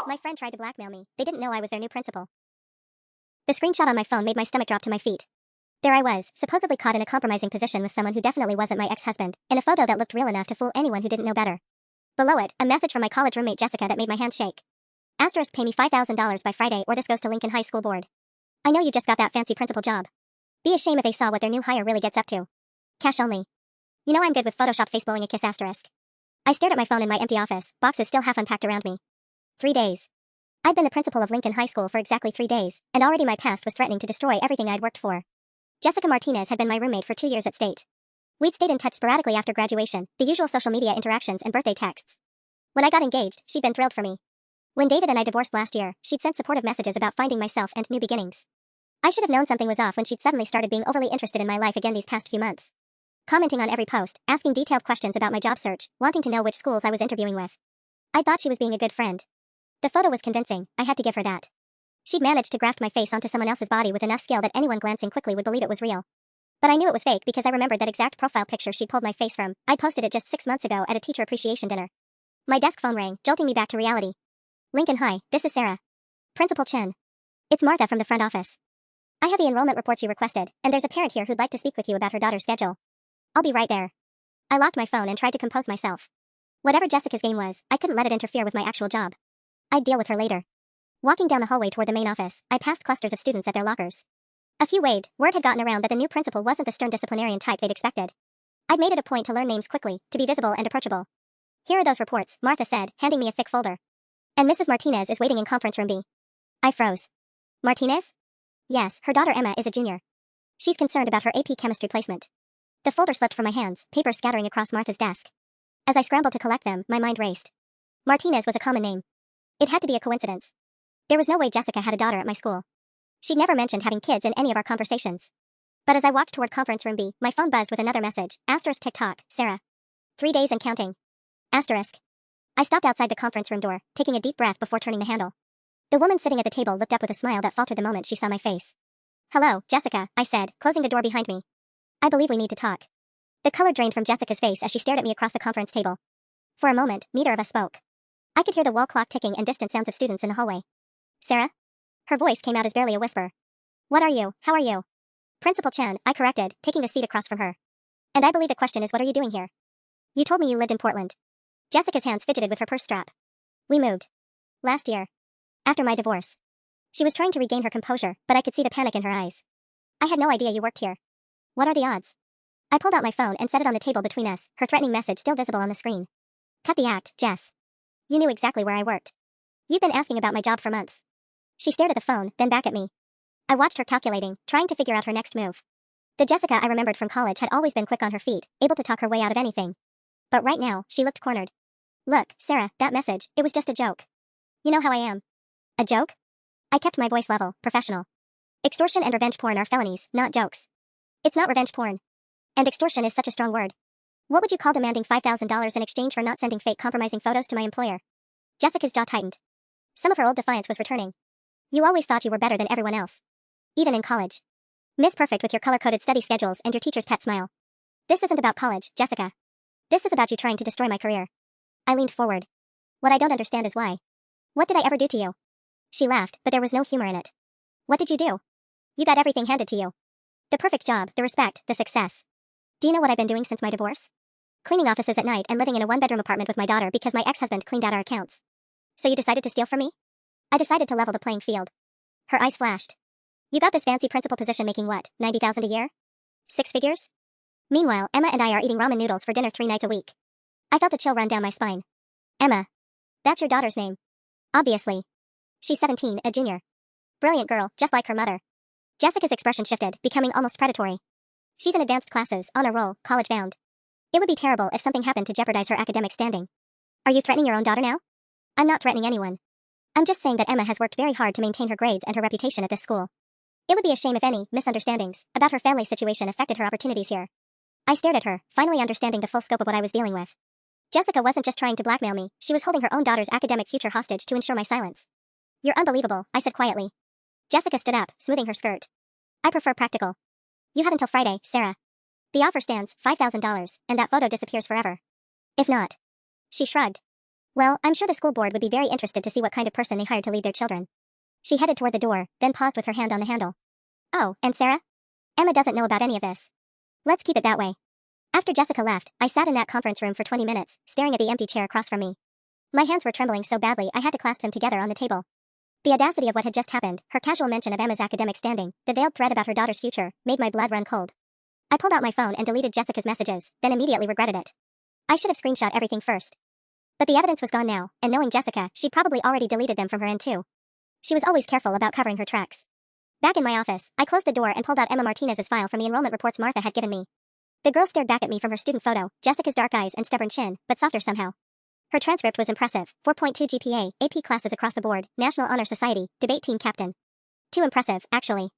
My friend tried to blackmail me. They didn't know I was their new principal. The screenshot on my phone made my stomach drop to my feet. There I was, supposedly caught in a compromising position with someone who definitely wasn't my ex-husband, in a photo that looked real enough to fool anyone who didn't know better. Below it, a message from my college roommate Jessica that made my hands shake. Asterisk, pay me $5,000 by Friday or this goes to Lincoln High School board. I know you just got that fancy principal job. Be a shame if they saw what their new hire really gets up to. Cash only. You know I'm good with Photoshop face blowing a kiss asterisk. I stared at my phone in my empty office, boxes still half unpacked around me. 3 days. I'd been the principal of Lincoln High School for exactly 3 days, and already my past was threatening to destroy everything I'd worked for. Jessica Martinez had been my roommate for 2 years at State. We'd stayed in touch sporadically after graduation, the usual social media interactions and birthday texts. When I got engaged, she'd been thrilled for me. When David and I divorced last year, she'd sent supportive messages about finding myself and new beginnings. I should have known something was off when she'd suddenly started being overly interested in my life again these past few months. Commenting on every post, asking detailed questions about my job search, wanting to know which schools I was interviewing with. I thought she was being a good friend. The photo was convincing, I had to give her that. She'd managed to graft my face onto someone else's body with enough skill that anyone glancing quickly would believe it was real. But I knew it was fake because I remembered that exact profile picture she'd pulled my face from. I'd posted it just 6 months ago at a teacher appreciation dinner. My desk phone rang, jolting me back to reality. Lincoln High, this is Sarah. Principal Chen. It's Martha from the front office. I have the enrollment report you requested, and there's a parent here who'd like to speak with you about her daughter's schedule. I'll be right there. I locked my phone and tried to compose myself. Whatever Jessica's game was, I couldn't let it interfere with my actual job. I'd deal with her later. Walking down the hallway toward the main office, I passed clusters of students at their lockers. A few waved. Word had gotten around that the new principal wasn't the stern disciplinarian type they'd expected. I'd made it a point to learn names quickly, to be visible and approachable. Here are those reports, Martha said, handing me a thick folder. And Mrs. Martinez is waiting in conference room B. I froze. Martinez? Yes, her daughter Emma is a junior. She's concerned about her AP chemistry placement. The folder slipped from my hands, papers scattering across Martha's desk. As I scrambled to collect them, my mind raced. Martinez was a common name. It had to be a coincidence. There was no way Jessica had a daughter at my school. She'd never mentioned having kids in any of our conversations. But as I walked toward conference room B, my phone buzzed with another message, asterisk tick-tock, Sarah. 3 days and counting. Asterisk. I stopped outside the conference room door, taking a deep breath before turning the handle. The woman sitting at the table looked up with a smile that faltered the moment she saw my face. Hello, Jessica, I said, closing the door behind me. I believe we need to talk. The color drained from Jessica's face as she stared at me across the conference table. For a moment, neither of us spoke. I could hear the wall clock ticking and distant sounds of students in the hallway. Sarah? Her voice came out as barely a whisper. What are you? How are you? Principal Chen, I corrected, taking the seat across from her. And I believe the question is what are you doing here? You told me you lived in Portland. Jessica's hands fidgeted with her purse strap. We moved. Last year. After my divorce. She was trying to regain her composure, but I could see the panic in her eyes. I had no idea you worked here. What are the odds? I pulled out my phone and set it on the table between us, her threatening message still visible on the screen. Cut the act, Jess. You knew exactly where I worked. You've been asking about my job for months. She stared at the phone, then back at me. I watched her calculating, trying to figure out her next move. The Jessica I remembered from college had always been quick on her feet, able to talk her way out of anything. But right now, she looked cornered. Look, Sarah, that message, it was just a joke. You know how I am. A joke? I kept my voice level, professional. Extortion and revenge porn are felonies, not jokes. It's not revenge porn. And extortion is such a strong word. What would you call demanding $5,000 in exchange for not sending fake compromising photos to my employer? Jessica's jaw tightened. Some of her old defiance was returning. You always thought you were better than everyone else. Even in college. Miss Perfect with your color-coded study schedules and your teacher's pet smile. This isn't about college, Jessica. This is about you trying to destroy my career. I leaned forward. What I don't understand is why. What did I ever do to you? She laughed, but there was no humor in it. What did you do? You got everything handed to you. The perfect job, the respect, the success. Do you know what I've been doing since my divorce? Cleaning offices at night and living in a one-bedroom apartment with my daughter because my ex-husband cleaned out our accounts. So you decided to steal from me? I decided to level the playing field. Her eyes flashed. You got this fancy principal position making what, $90,000 a year? 6 figures? Meanwhile, Emma and I are eating ramen noodles for dinner 3 nights a week. I felt a chill run down my spine. Emma. That's your daughter's name. Obviously. She's 17, a junior. Brilliant girl, just like her mother. Jessica's expression shifted, becoming almost predatory. She's in advanced classes, on a roll, college bound. It would be terrible if something happened to jeopardize her academic standing. Are you threatening your own daughter now? I'm not threatening anyone. I'm just saying that Emma has worked very hard to maintain her grades and her reputation at this school. It would be a shame if any misunderstandings about her family situation affected her opportunities here. I stared at her, finally understanding the full scope of what I was dealing with. Jessica wasn't just trying to blackmail me, she was holding her own daughter's academic future hostage to ensure my silence. You're unbelievable, I said quietly. Jessica stood up, smoothing her skirt. I prefer practical. You have until Friday, Sarah. The offer stands, $5,000, and that photo disappears forever. If not. She shrugged. Well, I'm sure the school board would be very interested to see what kind of person they hired to lead their children. She headed toward the door, then paused with her hand on the handle. Oh, and Sarah? Emma doesn't know about any of this. Let's keep it that way. After Jessica left, I sat in that conference room for 20 minutes, staring at the empty chair across from me. My hands were trembling so badly I had to clasp them together on the table. The audacity of what had just happened, her casual mention of Emma's academic standing, the veiled threat about her daughter's future, made my blood run cold. I pulled out my phone and deleted Jessica's messages, then immediately regretted it. I should have screenshot everything first. But the evidence was gone now, and knowing Jessica, she'd probably already deleted them from her end too. She was always careful about covering her tracks. Back in my office, I closed the door and pulled out Emma Martinez's file from the enrollment reports Martha had given me. The girl stared back at me from her student photo, Jessica's dark eyes and stubborn chin, but softer somehow. Her transcript was impressive, 4.2 GPA, AP classes across the board, National Honor Society, debate team captain. Too impressive, actually.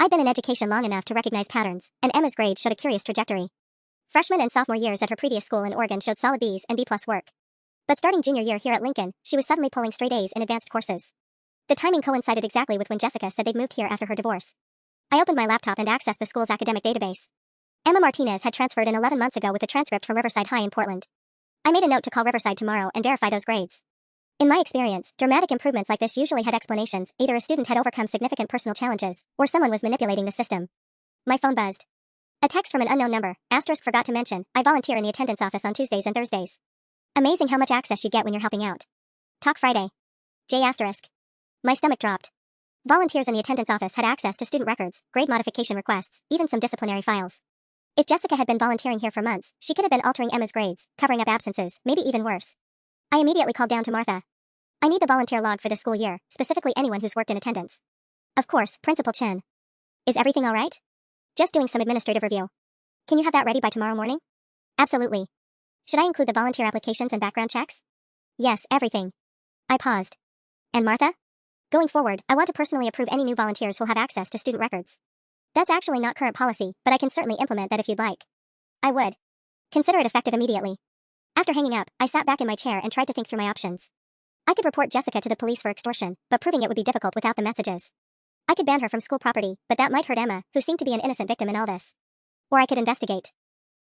I'd been in education long enough to recognize patterns, and Emma's grades showed a curious trajectory. Freshman and sophomore years at her previous school in Oregon showed solid B's and B+ work. But starting junior year here at Lincoln, she was suddenly pulling straight A's in advanced courses. The timing coincided exactly with when Jessica said they'd moved here after her divorce. I opened my laptop and accessed the school's academic database. Emma Martinez had transferred in 11 months ago with a transcript from Riverside High in Portland. I made a note to call Riverside tomorrow and verify those grades. In my experience, dramatic improvements like this usually had explanations: either a student had overcome significant personal challenges, or someone was manipulating the system. My phone buzzed. A text from an unknown number, * forgot to mention, I volunteer in the attendance office on Tuesdays and Thursdays. Amazing how much access you get when you're helping out. Talk Friday. J**. My stomach dropped. Volunteers in the attendance office had access to student records, grade modification requests, even some disciplinary files. If Jessica had been volunteering here for months, she could have been altering Emma's grades, covering up absences, maybe even worse. I immediately called down to Martha. I need the volunteer log for the school year, specifically anyone who's worked in attendance. Of course, Principal Chen. Is everything all right? Just doing some administrative review. Can you have that ready by tomorrow morning? Absolutely. Should I include the volunteer applications and background checks? Yes, everything. I paused. And Martha? Going forward, I want to personally approve any new volunteers who'll have access to student records. That's actually not current policy, but I can certainly implement that if you'd like. I would. Consider it effective immediately. After hanging up, I sat back in my chair and tried to think through my options. I could report Jessica to the police for extortion, but proving it would be difficult without the messages. I could ban her from school property, but that might hurt Emma, who seemed to be an innocent victim in all this. Or I could investigate.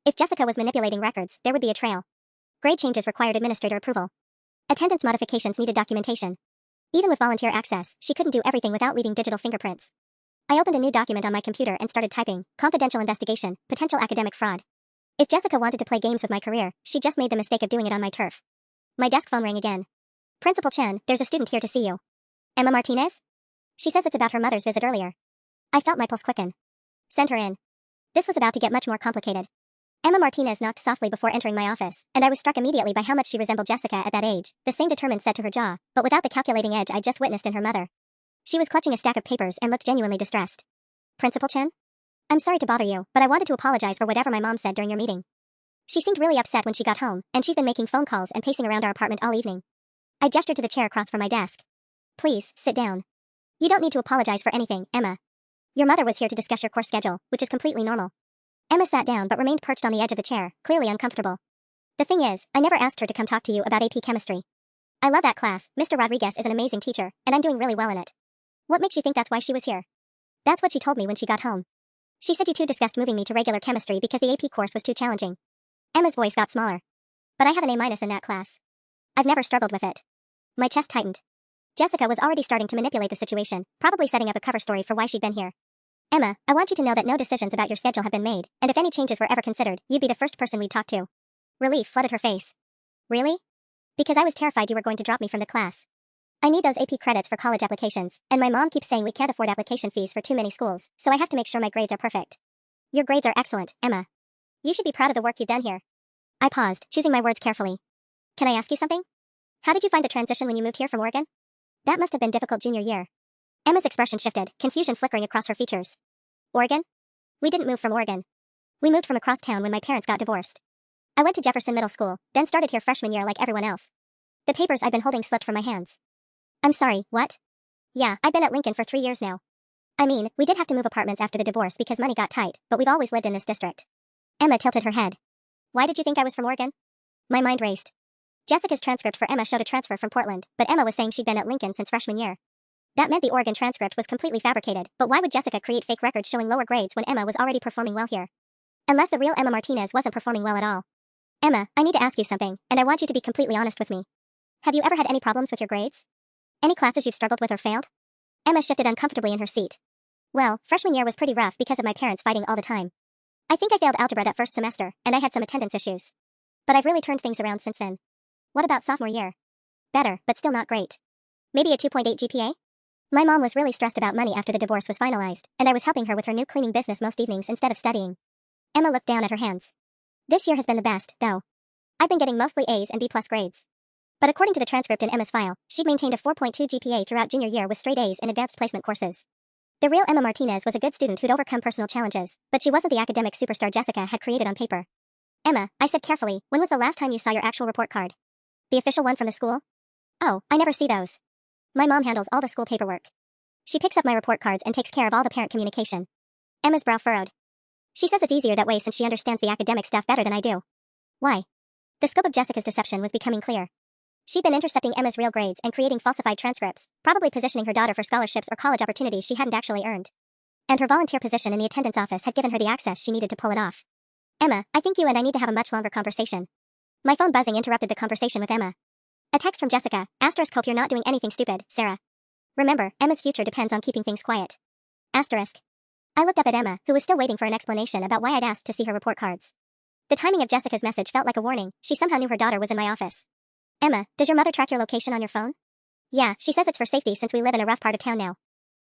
If Jessica was manipulating records, there would be a trail. Grade changes required administrator approval. Attendance modifications needed documentation. Even with volunteer access, she couldn't do everything without leaving digital fingerprints. I opened a new document on my computer and started typing, confidential investigation, potential academic fraud. If Jessica wanted to play games with my career, she just made the mistake of doing it on my turf. My desk phone rang again. Principal Chen, there's a student here to see you. Emma Martinez? She says it's about her mother's visit earlier. I felt my pulse quicken. Send her in. This was about to get much more complicated. Emma Martinez knocked softly before entering my office, and I was struck immediately by how much she resembled Jessica at that age, the same determined set to her jaw, but without the calculating edge I just witnessed in her mother. She was clutching a stack of papers and looked genuinely distressed. Principal Chen? I'm sorry to bother you, but I wanted to apologize for whatever my mom said during your meeting. She seemed really upset when she got home, and she's been making phone calls and pacing around our apartment all evening. I gestured to the chair across from my desk. Please, sit down. You don't need to apologize for anything, Emma. Your mother was here to discuss your course schedule, which is completely normal. Emma sat down but remained perched on the edge of the chair, clearly uncomfortable. The thing is, I never asked her to come talk to you about AP chemistry. I love that class, Mr. Rodriguez is an amazing teacher, and I'm doing really well in it. What makes you think that's why she was here? That's what she told me when she got home. She said you two discussed moving me to regular chemistry because the AP course was too challenging. Emma's voice got smaller. But I have an A- in that class. I've never struggled with it. My chest tightened. Jessica was already starting to manipulate the situation, probably setting up a cover story for why she'd been here. Emma, I want you to know that no decisions about your schedule have been made, and if any changes were ever considered, you'd be the first person we'd talk to. Relief flooded her face. Really? Because I was terrified you were going to drop me from the class. I need those AP credits for college applications, and my mom keeps saying we can't afford application fees for too many schools, so I have to make sure my grades are perfect. Your grades are excellent, Emma. You should be proud of the work you've done here. I paused, choosing my words carefully. Can I ask you something? How did you find the transition when you moved here from Oregon? That must have been difficult junior year. Emma's expression shifted, confusion flickering across her features. Oregon? We didn't move from Oregon. We moved from across town when my parents got divorced. I went to Jefferson Middle School, then started here freshman year like everyone else. The papers I've been holding slipped from my hands. I'm sorry, what? Yeah, I've been at Lincoln for 3 years now. I mean, we did have to move apartments after the divorce because money got tight, but we've always lived in this district. Emma tilted her head. Why did you think I was from Oregon? My mind raced. Jessica's transcript for Emma showed a transfer from Portland, but Emma was saying she'd been at Lincoln since freshman year. That meant the Oregon transcript was completely fabricated, but why would Jessica create fake records showing lower grades when Emma was already performing well here? Unless the real Emma Martinez wasn't performing well at all. Emma, I need to ask you something, and I want you to be completely honest with me. Have you ever had any problems with your grades? Any classes you've struggled with or failed? Emma shifted uncomfortably in her seat. Well, freshman year was pretty rough because of my parents fighting all the time. I think I failed algebra that first semester, and I had some attendance issues. But I've really turned things around since then. What about sophomore year? Better, but still not great. Maybe a 2.8 GPA? My mom was really stressed about money after the divorce was finalized, and I was helping her with her new cleaning business most evenings instead of studying. Emma looked down at her hands. This year has been the best, though. I've been getting mostly A's and B+ grades. But according to the transcript in Emma's file, she'd maintained a 4.2 GPA throughout junior year with straight A's in advanced placement courses. The real Emma Martinez was a good student who'd overcome personal challenges, but she wasn't the academic superstar Jessica had created on paper. Emma, I said carefully, when was the last time you saw your actual report card? The official one from the school? Oh, I never see those. My mom handles all the school paperwork. She picks up my report cards and takes care of all the parent communication. Emma's brow furrowed. She says it's easier that way since she understands the academic stuff better than I do. Why? The scope of Jessica's deception was becoming clear. She'd been intercepting Emma's real grades and creating falsified transcripts, probably positioning her daughter for scholarships or college opportunities she hadn't actually earned. And her volunteer position in the attendance office had given her the access she needed to pull it off. Emma, I think you and I need to have a much longer conversation. My phone buzzing interrupted the conversation with Emma. A text from Jessica, *, hope you're not doing anything stupid, Sarah. Remember, Emma's future depends on keeping things quiet. *. I looked up at Emma, who was still waiting for an explanation about why I'd asked to see her report cards. The timing of Jessica's message felt like a warning. She somehow knew her daughter was in my office. Emma, does your mother track your location on your phone? Yeah, she says it's for safety since we live in a rough part of town now.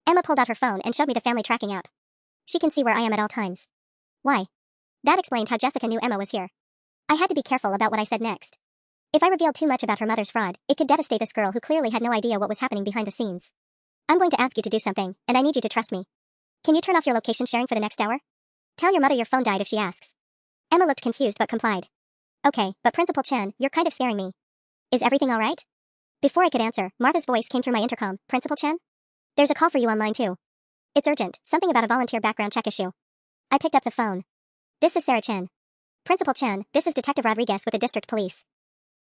Emma pulled out her phone and showed me the family tracking app. She can see where I am at all times. Why? That explained how Jessica knew Emma was here. I had to be careful about what I said next. If I revealed too much about her mother's fraud, it could devastate this girl who clearly had no idea what was happening behind the scenes. I'm going to ask you to do something, and I need you to trust me. Can you turn off your location sharing for the next hour? Tell your mother your phone died if she asks. Emma looked confused but complied. Okay, but Principal Chen, you're kind of scaring me. Is everything all right? Before I could answer, Martha's voice came through my intercom. Principal Chen? There's a call for you online too. It's urgent, something about a volunteer background check issue. I picked up the phone. This is Sarah Chen. Principal Chen, this is Detective Rodriguez with the district police.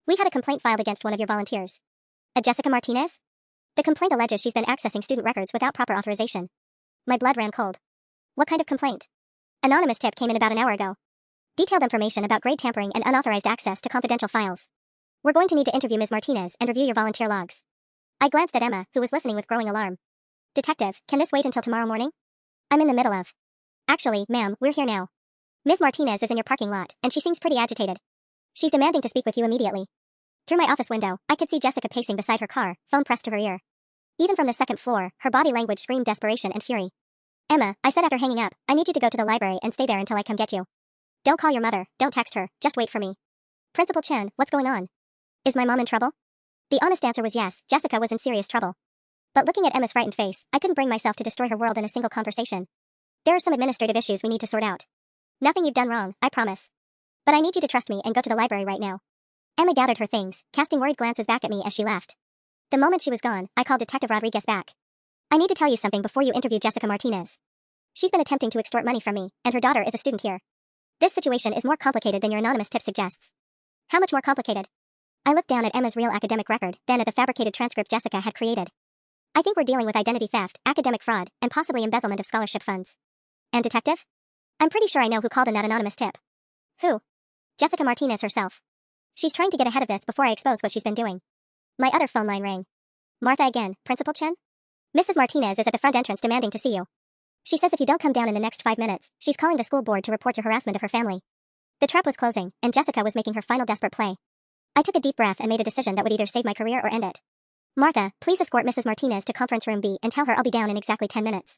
We had a complaint filed against one of your volunteers. A Jessica Martinez? The complaint alleges she's been accessing student records without proper authorization. My blood ran cold. What kind of complaint? Anonymous tip came in about an hour ago. Detailed information about grade tampering and unauthorized access to confidential files. We're going to need to interview Ms. Martinez and review your volunteer logs. I glanced at Emma, who was listening with growing alarm. Detective, can this wait until tomorrow morning? I'm in the middle of. Actually, ma'am, we're here now. Ms. Martinez is in your parking lot, and she seems pretty agitated. She's demanding to speak with you immediately. Through my office window, I could see Jessica pacing beside her car, phone pressed to her ear. Even from the second floor, her body language screamed desperation and fury. Emma, I said after hanging up, I need you to go to the library and stay there until I come get you. Don't call your mother, don't text her, just wait for me. Principal Chen, what's going on? Is my mom in trouble? The honest answer was yes, Jessica was in serious trouble. But looking at Emma's frightened face, I couldn't bring myself to destroy her world in a single conversation. There are some administrative issues we need to sort out. Nothing you've done wrong, I promise. But I need you to trust me and go to the library right now. Emma gathered her things, casting worried glances back at me as she left. The moment she was gone, I called Detective Rodriguez back. I need to tell you something before you interview Jessica Martinez. She's been attempting to extort money from me, and her daughter is a student here. This situation is more complicated than your anonymous tip suggests. How much more complicated? I looked down at Emma's real academic record, then at the fabricated transcript Jessica had created. I think we're dealing with identity theft, academic fraud, and possibly embezzlement of scholarship funds. And detective? I'm pretty sure I know who called in that anonymous tip. Who? Jessica Martinez herself. She's trying to get ahead of this before I expose what she's been doing. My other phone line rang. Martha again, Principal Chen? Mrs. Martinez is at the front entrance demanding to see you. She says if you don't come down in the next 5 minutes, she's calling the school board to report your harassment of her family. The trap was closing, and Jessica was making her final desperate play. I took a deep breath and made a decision that would either save my career or end it. Martha, please escort Mrs. Martinez to conference room B and tell her I'll be down in exactly 10 minutes.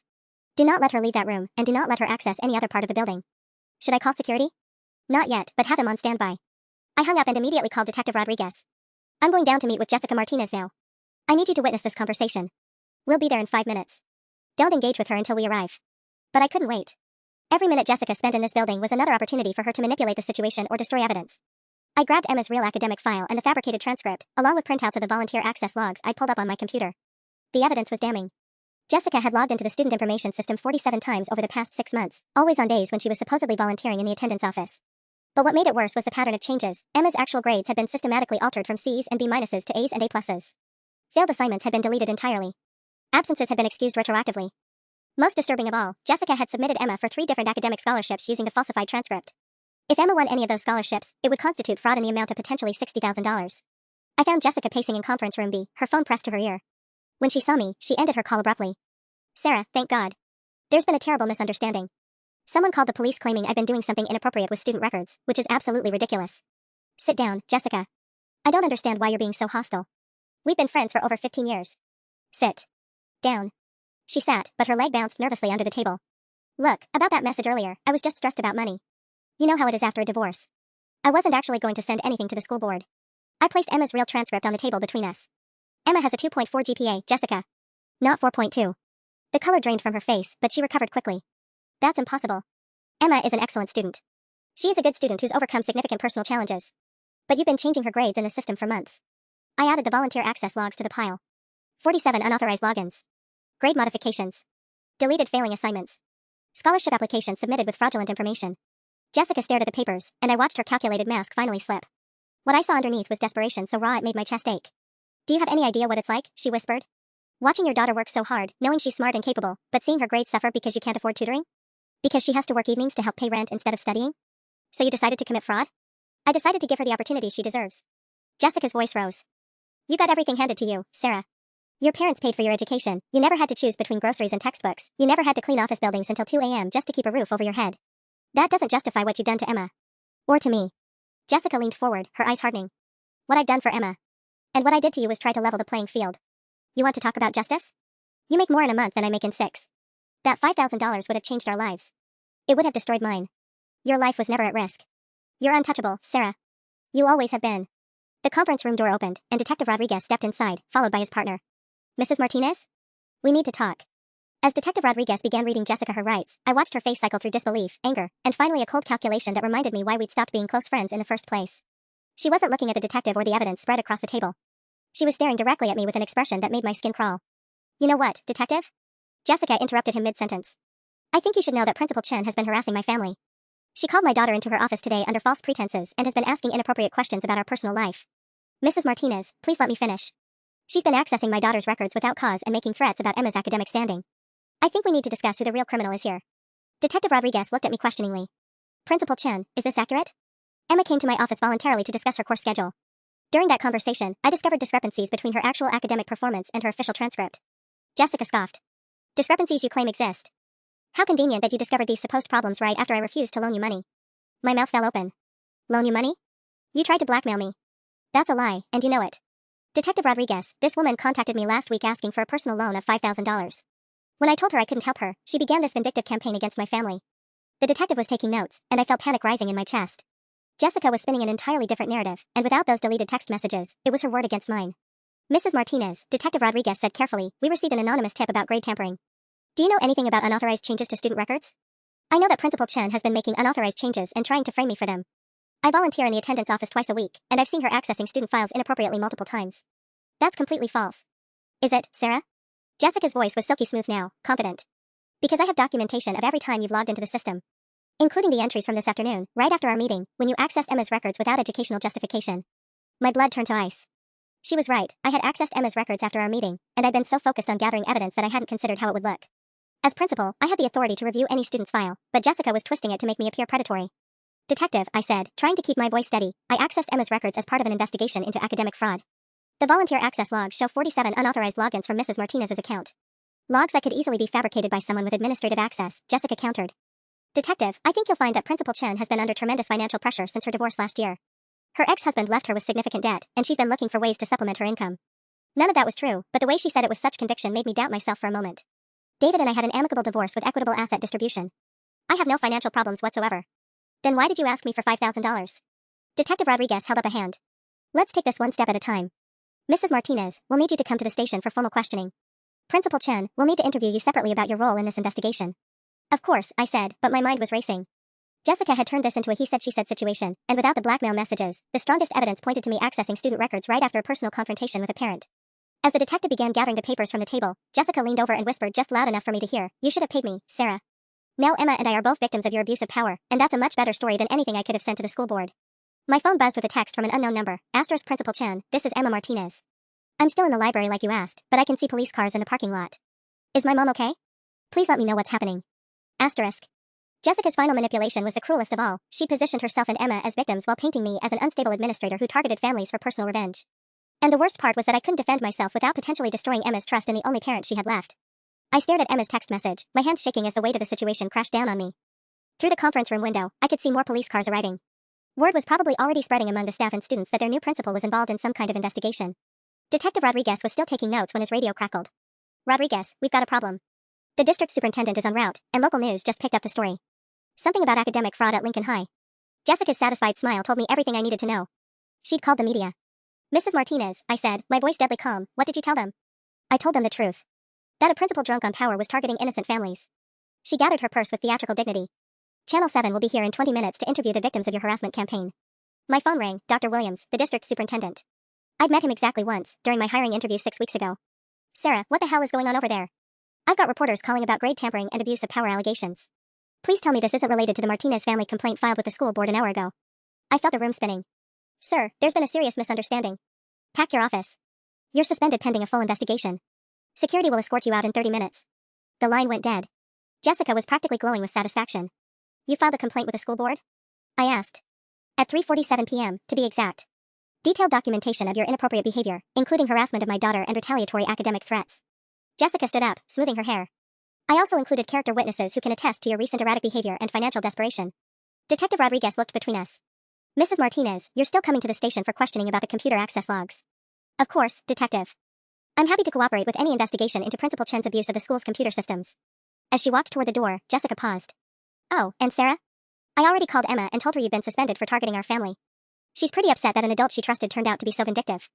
Do not let her leave that room, and do not let her access any other part of the building. Should I call security? Not yet, but have them on standby. I hung up and immediately called Detective Rodriguez. I'm going down to meet with Jessica Martinez now. I need you to witness this conversation. We'll be there in 5 minutes. Don't engage with her until we arrive. But I couldn't wait. Every minute Jessica spent in this building was another opportunity for her to manipulate the situation or destroy evidence. I grabbed Emma's real academic file and the fabricated transcript, along with printouts of the volunteer access logs I'd pulled up on my computer. The evidence was damning. Jessica had logged into the student information system 47 times over the past 6 months, always on days when she was supposedly volunteering in the attendance office. But what made it worse was the pattern of changes. Emma's actual grades had been systematically altered from C's and B- to A's and A+. Failed assignments had been deleted entirely. Absences had been excused retroactively. Most disturbing of all, Jessica had submitted Emma for 3 different academic scholarships using the falsified transcript. If Emma won any of those scholarships, it would constitute fraud in the amount of potentially $60,000. I found Jessica pacing in conference room B, her phone pressed to her ear. When she saw me, she ended her call abruptly. Sarah, thank God. There's been a terrible misunderstanding. Someone called the police claiming I've been doing something inappropriate with student records, which is absolutely ridiculous. Sit down, Jessica. I don't understand why you're being so hostile. We've been friends for over 15 years. Sit down. She sat, but her leg bounced nervously under the table. Look, about that message earlier, I was just stressed about money. You know how it is after a divorce. I wasn't actually going to send anything to the school board. I placed Emma's real transcript on the table between us. Emma has a 2.4 GPA, Jessica. Not 4.2. The color drained from her face, but she recovered quickly. That's impossible. Emma is an excellent student. She is a good student who's overcome significant personal challenges. But you've been changing her grades in the system for months. I added the volunteer access logs to the pile. 47 unauthorized logins. Grade modifications. Deleted failing assignments. Scholarship applications submitted with fraudulent information. Jessica stared at the papers, and I watched her calculated mask finally slip. What I saw underneath was desperation so raw it made my chest ache. Do you have any idea what it's like? She whispered. Watching your daughter work so hard, knowing she's smart and capable, but seeing her grades suffer because you can't afford tutoring? Because she has to work evenings to help pay rent instead of studying? So you decided to commit fraud? I decided to give her the opportunity she deserves. Jessica's voice rose. You got everything handed to you, Sarah. Your parents paid for your education, you never had to choose between groceries and textbooks, you never had to clean office buildings until 2 a.m. just to keep a roof over your head. That doesn't justify what you've done to Emma. Or to me. Jessica leaned forward, her eyes hardening. What I've done for Emma. And what I did to you was try to level the playing field. You want to talk about justice? You make more in a month than I make in 6. That $5,000 would have changed our lives. It would have destroyed mine. Your life was never at risk. You're untouchable, Sarah. You always have been. The conference room door opened, and Detective Rodriguez stepped inside, followed by his partner. Mrs. Martinez? We need to talk. As Detective Rodriguez began reading Jessica her rights, I watched her face cycle through disbelief, anger, and finally a cold calculation that reminded me why we'd stopped being close friends in the first place. She wasn't looking at the detective or the evidence spread across the table. She was staring directly at me with an expression that made my skin crawl. You know what, detective? Jessica interrupted him mid-sentence. I think you should know that Principal Chen has been harassing my family. She called my daughter into her office today under false pretenses and has been asking inappropriate questions about our personal life. Mrs. Martinez, please let me finish. She's been accessing my daughter's records without cause and making threats about Emma's academic standing. I think we need to discuss who the real criminal is here. Detective Rodriguez looked at me questioningly. Principal Chen, is this accurate? Emma came to my office voluntarily to discuss her course schedule. During that conversation, I discovered discrepancies between her actual academic performance and her official transcript. Jessica scoffed. Discrepancies you claim exist. How convenient that you discovered these supposed problems right after I refused to loan you money. My mouth fell open. Loan you money? You tried to blackmail me. That's a lie, and you know it. Detective Rodriguez, this woman contacted me last week asking for a personal loan of $5,000. When I told her I couldn't help her, she began this vindictive campaign against my family. The detective was taking notes, and I felt panic rising in my chest. Jessica was spinning an entirely different narrative, and without those deleted text messages, it was her word against mine. Mrs. Martinez, Detective Rodriguez said carefully, we received an anonymous tip about grade tampering. Do you know anything about unauthorized changes to student records? I know that Principal Chen has been making unauthorized changes and trying to frame me for them. I volunteer in the attendance office twice a week, and I've seen her accessing student files inappropriately multiple times. That's completely false. Is it, Sarah? Jessica's voice was silky smooth now, confident. Because I have documentation of every time you've logged into the system. Including the entries from this afternoon, right after our meeting, when you accessed Emma's records without educational justification. My blood turned to ice. She was right, I had accessed Emma's records after our meeting, and I'd been so focused on gathering evidence that I hadn't considered how it would look. As principal, I had the authority to review any student's file, but Jessica was twisting it to make me appear predatory. Detective, I said, trying to keep my voice steady, I accessed Emma's records as part of an investigation into academic fraud. The volunteer access logs show 47 unauthorized logins from Mrs. Martinez's account. Logs that could easily be fabricated by someone with administrative access, Jessica countered. Detective, I think you'll find that Principal Chen has been under tremendous financial pressure since her divorce last year. Her ex-husband left her with significant debt, and she's been looking for ways to supplement her income. None of that was true, but the way she said it with such conviction made me doubt myself for a moment. David and I had an amicable divorce with equitable asset distribution. I have no financial problems whatsoever. Then why did you ask me for $5,000? Detective Rodriguez held up a hand. Let's take this one step at a time. Mrs. Martinez, we'll need you to come to the station for formal questioning. Principal Chen, we'll need to interview you separately about your role in this investigation. Of course, I said, but my mind was racing. Jessica had turned this into a he-said-she-said situation, and without the blackmail messages, the strongest evidence pointed to me accessing student records right after a personal confrontation with a parent. As the detective began gathering the papers from the table, Jessica leaned over and whispered just loud enough for me to hear, you should have paid me, Sarah. Now Emma and I are both victims of your abuse of power, and that's a much better story than anything I could have sent to the school board. My phone buzzed with a text from an unknown number, ** Principal Chen, this is Emma Martinez. I'm still in the library like you asked, but I can see police cars in the parking lot. Is my mom okay? Please let me know what's happening. **. Jessica's final manipulation was the cruelest of all. She positioned herself and Emma as victims while painting me as an unstable administrator who targeted families for personal revenge. And the worst part was that I couldn't defend myself without potentially destroying Emma's trust in the only parent she had left. I stared at Emma's text message, my hands shaking as the weight of the situation crashed down on me. Through the conference room window, I could see more police cars arriving. Word was probably already spreading among the staff and students that their new principal was involved in some kind of investigation. Detective Rodriguez was still taking notes when his radio crackled. Rodriguez, we've got a problem. The district superintendent is en route, and local news just picked up the story. Something about academic fraud at Lincoln High. Jessica's satisfied smile told me everything I needed to know. She'd called the media. Mrs. Martinez, I said, my voice deadly calm, what did you tell them? I told them the truth. That a principal drunk on power was targeting innocent families. She gathered her purse with theatrical dignity. Channel 7 will be here in 20 minutes to interview the victims of your harassment campaign. My phone rang, Dr. Williams, the district superintendent. I'd met him exactly once, during my hiring interview 6 weeks ago. Sarah, what the hell is going on over there? I've got reporters calling about grade tampering and abuse of power allegations. Please tell me this isn't related to the Martinez family complaint filed with the school board an hour ago. I felt the room spinning. Sir, there's been a serious misunderstanding. Pack your office. You're suspended pending a full investigation. Security will escort you out in 30 minutes. The line went dead. Jessica was practically glowing with satisfaction. You filed a complaint with the school board? I asked. At 3:47 p.m., to be exact. Detailed documentation of your inappropriate behavior, including harassment of my daughter and retaliatory academic threats. Jessica stood up, smoothing her hair. I also included character witnesses who can attest to your recent erratic behavior and financial desperation. Detective Rodriguez looked between us. Mrs. Martinez, you're still coming to the station for questioning about the computer access logs. Of course, Detective. I'm happy to cooperate with any investigation into Principal Chen's abuse of the school's computer systems. As she walked toward the door, Jessica paused. Oh, and Sarah? I already called Emma and told her you'd been suspended for targeting our family. She's pretty upset that an adult she trusted turned out to be so vindictive.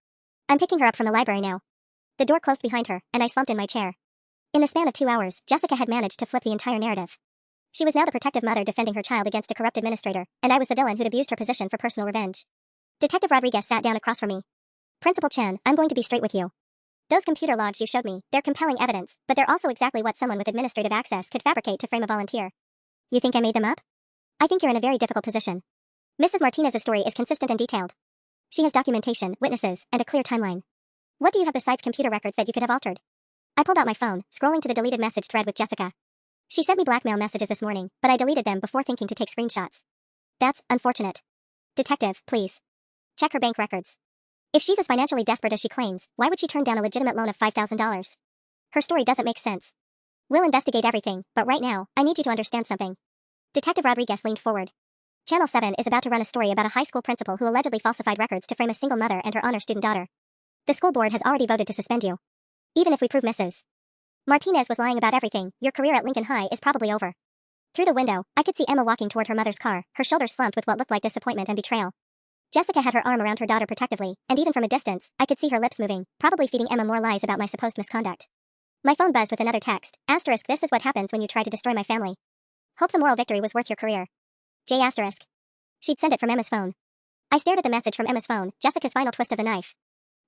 I'm picking her up from the library now. The door closed behind her, and I slumped in my chair. In the span of 2 hours, Jessica had managed to flip the entire narrative. She was now the protective mother defending her child against a corrupt administrator, and I was the villain who'd abused her position for personal revenge. Detective Rodriguez sat down across from me. Principal Chen, I'm going to be straight with you. Those computer logs you showed me, they're compelling evidence, but they're also exactly what someone with administrative access could fabricate to frame a volunteer. You think I made them up? I think you're in a very difficult position. Mrs. Martinez's story is consistent and detailed. She has documentation, witnesses, and a clear timeline. What do you have besides computer records that you could have altered? I pulled out my phone, scrolling to the deleted message thread with Jessica. She sent me blackmail messages this morning, but I deleted them before thinking to take screenshots. That's unfortunate. Detective, please. Check her bank records. If she's as financially desperate as she claims, why would she turn down a legitimate loan of $5,000? Her story doesn't make sense. We'll investigate everything, but right now, I need you to understand something. Detective Rodriguez leaned forward. Channel 7 is about to run a story about a high school principal who allegedly falsified records to frame a single mother and her honor student daughter. The school board has already voted to suspend you. Even if we prove Mrs. Martinez was lying about everything, your career at Lincoln High is probably over. Through the window, I could see Emma walking toward her mother's car, her shoulders slumped with what looked like disappointment and betrayal. Jessica had her arm around her daughter protectively, and even from a distance, I could see her lips moving, probably feeding Emma more lies about my supposed misconduct. My phone buzzed with another text. Asterisk, this is what happens when you try to destroy my family. Hope the moral victory was worth your career. J asterisk. She'd sent it from Emma's phone. I stared at the message from Emma's phone, Jessica's final twist of the knife.